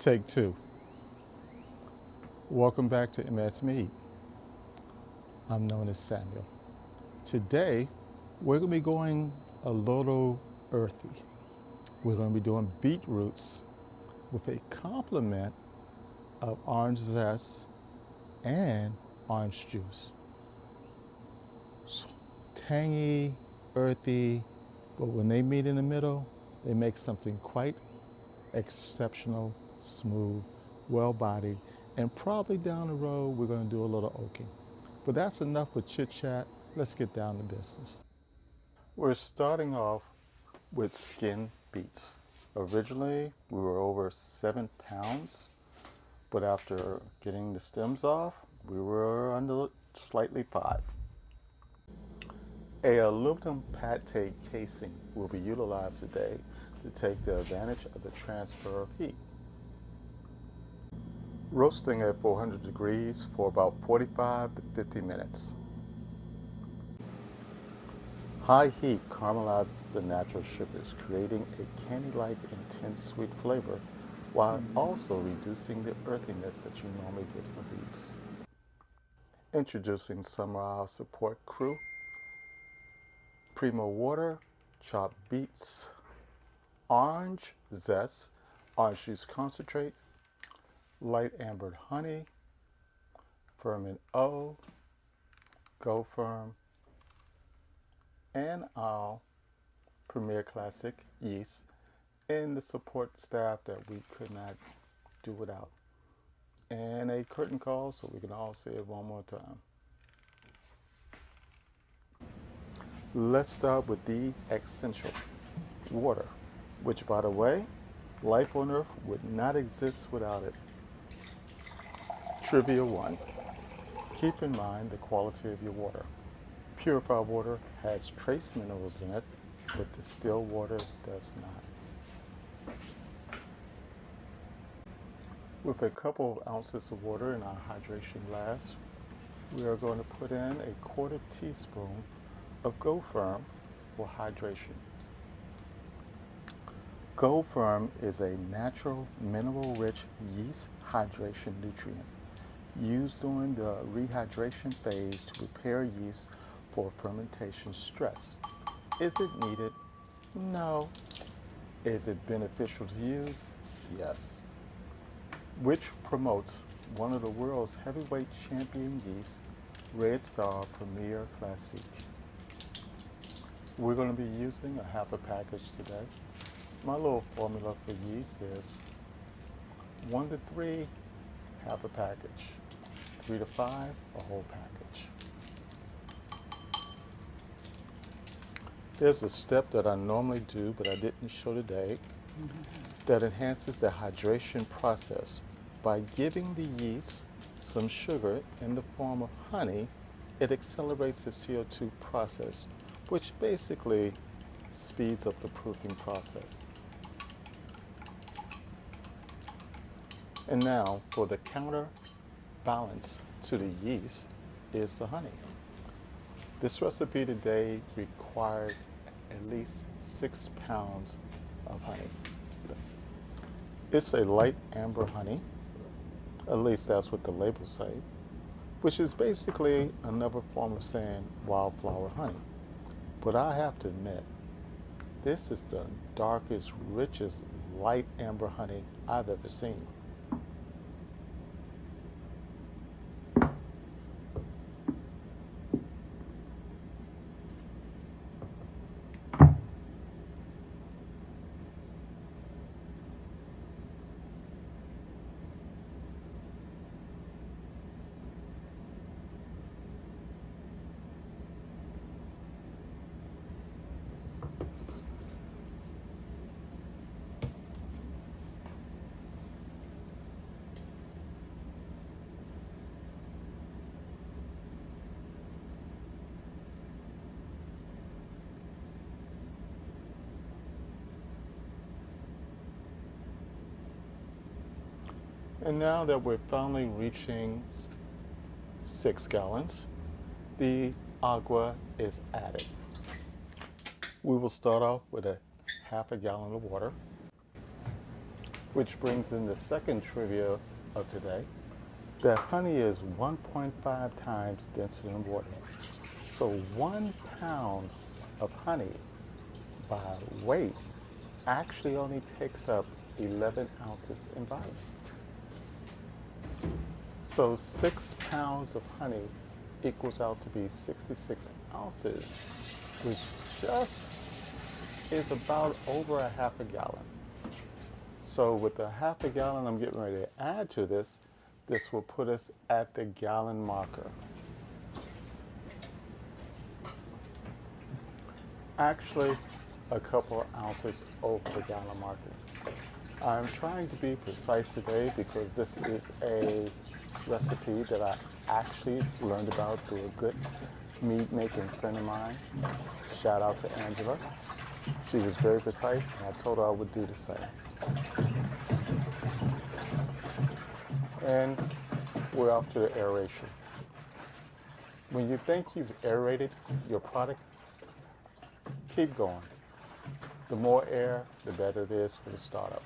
Take two. Welcome back to MS Mead. I'm known as Samuel. Today, we're going to be going a little earthy. We're going to be doing beetroots with a complement of orange zest and orange juice. So, tangy, earthy, but when they meet in the middle, they make something quite exceptional, smooth, well-bodied, and probably down the road we're going to do a little oaking. But that's enough with chit-chat. Let's get down to business. We're starting off with skinned beets. Originally, we were over 7 pounds, but after getting the stems off, we were under slightly 5. A aluminum pate casing will be utilized today to take the advantage of the transfer of heat. Roasting at 400 degrees for about 45 to 50 minutes. High heat caramelizes the natural sugars, creating a candy-like intense sweet flavor while also reducing the earthiness that you normally get from beets. Introducing some of our support crew. Primo water, chopped beets, orange zest, orange juice concentrate, light ambered honey, ferment O, Go Firm, and our Premier Classic yeast, and the support staff that we could not do without. And a curtain call so we can all say it one more time. Let's start with the essential, water, which, by the way, life on Earth would not exist without it. Trivia 1. Keep in mind the quality of your water. Purified water has trace minerals in it, but distilled water does not. With a couple of ounces of water in our hydration glass, we are going to put in a quarter teaspoon of Go Firm for hydration. Go Firm is a natural mineral-rich yeast hydration nutrient used during the rehydration phase to prepare yeast for fermentation stress. Is it needed? No. Is it beneficial to use? Yes. Which promotes one of the world's heavyweight champion yeast, Red Star Premier Classique. We're going to be using a half a package today. My little formula for yeast is 1 to 3, half a package. 3 to 5, a whole package. There's a step that I normally do, but I didn't show today, that enhances the hydration process. By giving the yeast some sugar in the form of honey, it accelerates the CO2 process, which basically speeds up the proofing process. And now, for the counterbalance to the yeast is the honey. This recipe today requires at least 6 pounds of honey. It's a light amber honey, at least that's what the labels say, which is basically another form of saying wildflower honey. But I have to admit, this is the darkest, richest, light amber honey I've ever seen. And now that we're finally reaching 6 gallons, the agua is added. We will start off with a half a gallon of water. which brings in the second trivia of today, that honey is 1.5 times denser than water. So 1 pound of honey by weight actually only takes up 11 ounces in volume. So 6 pounds of honey equals out to be 66 ounces, which just is about over a half a gallon. So with a half a gallon I'm getting ready to add to this, this will put us at the gallon marker. Actually, a couple of ounces over the gallon marker. I'm trying to be precise today because this is a recipe that I actually learned about through a good mead making friend of mine. Shout out to Angela. She was very precise and I told her I would do the same. And we're off to the aeration. When you think you've aerated your product, keep going. The more air, the better it is for the startup.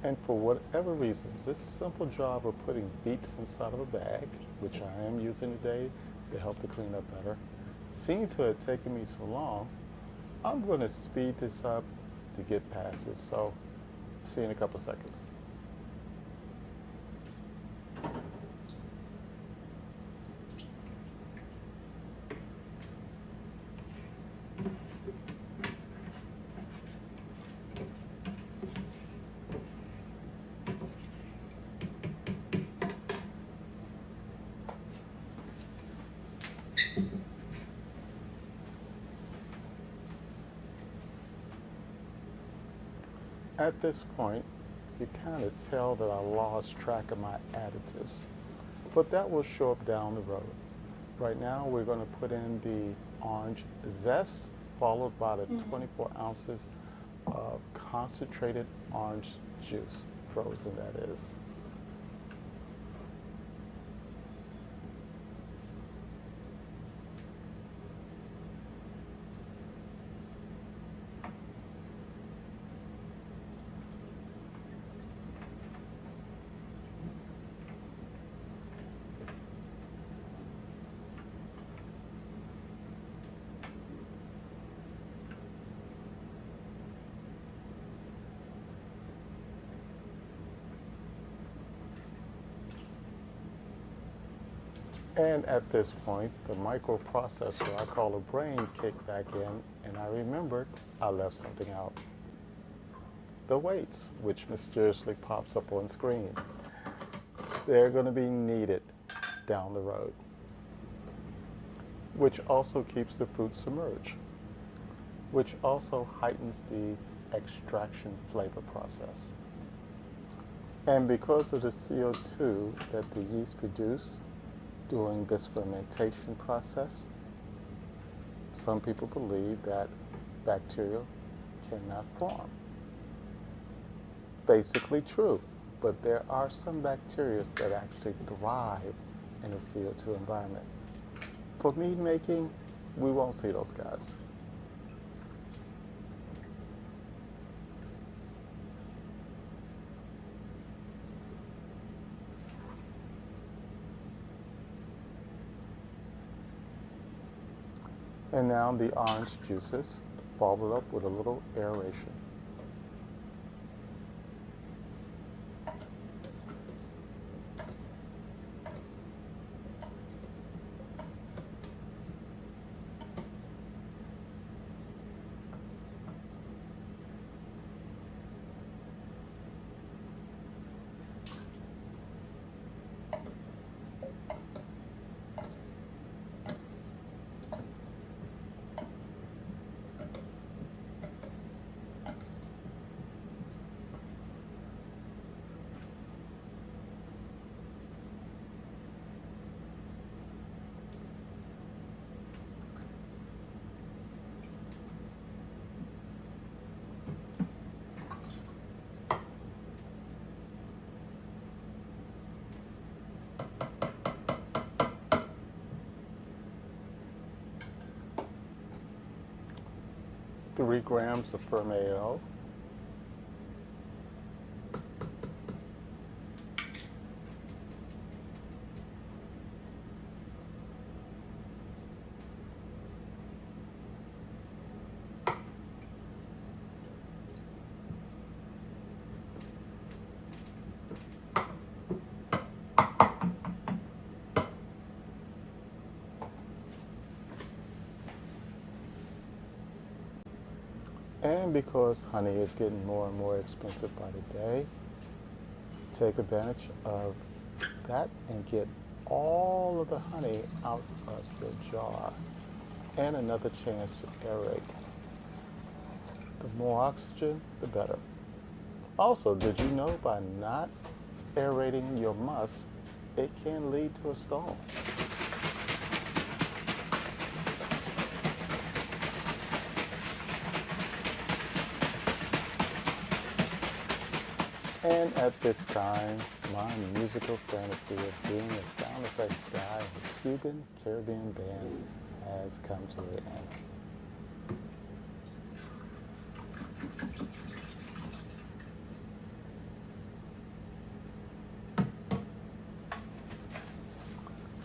And for whatever reason, this simple job of putting beets inside of a bag, which I am using today to help to clean up better, seemed to have taken me so long, I'm going to speed this up to get past it. So, see you in a couple seconds. At this point, you kind of tell that I lost track of my additives, but that will show up down the road. Right now, we're going to put in the orange zest, followed by the 24 ounces of concentrated orange juice, frozen that is. And at this point, the microprocessor I call a brain kicked back in, and I remembered I left something out. The weights, which mysteriously pops up on screen. They're going to be needed down the road, which also keeps the fruit submerged, which also heightens the extraction flavor process. And because of the CO2 that the yeast produce during this fermentation process, some people believe that bacteria cannot form. Basically true, but there are some bacteria that actually thrive in a CO2 environment. For mead making, we won't see those guys. And now the orange juices, followed up with a little aeration. 3 grams of ferment. And because honey is getting more and more expensive by the day, take advantage of that and get all of the honey out of your jar. And another chance to aerate. The more oxygen, the better. Also, did you know by not aerating your must, it can lead to a stall? And at this time, my musical fantasy of being a sound effects guy in a Cuban Caribbean band has come to an end.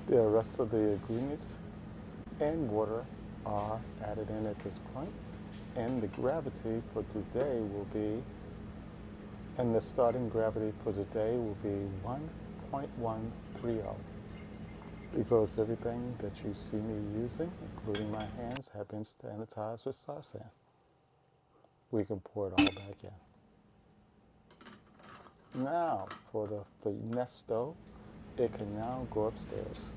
The rest of the ingredients and water are added in at this point, and the gravity for today will be, and the starting gravity for today will be 1.130, because everything that you see me using, including my hands, have been sanitized with star sand. We can pour it all back in. Now, for the finesse dough, it can now go upstairs.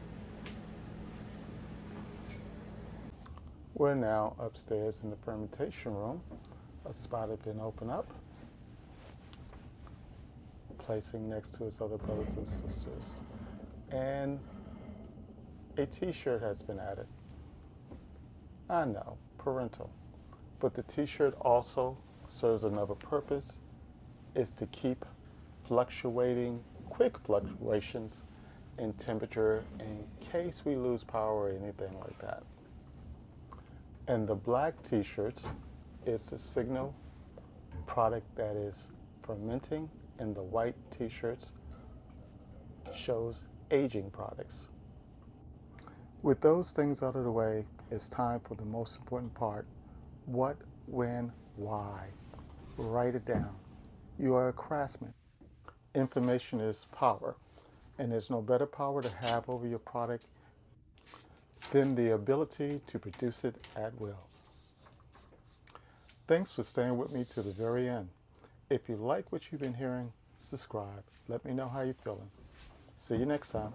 We're now upstairs in the fermentation room. A spot has been opened up, placing next to his other brothers and sisters. And a t-shirt has been added. I know, parental. But the t-shirt also serves another purpose. It's to keep quick fluctuations in temperature in case we lose power or anything like that. And the black t-shirts is to signal product that is fermenting, and the white t-shirts shows aging products. With those things out of the way, it's time for the most important part. What, when, why? Write it down. You are a craftsman. Information is power, and there's no better power to have over your product than the ability to produce it at will. Thanks for staying with me to the very end. If you like what you've been hearing, subscribe. Let me know how you're feeling. See you next time.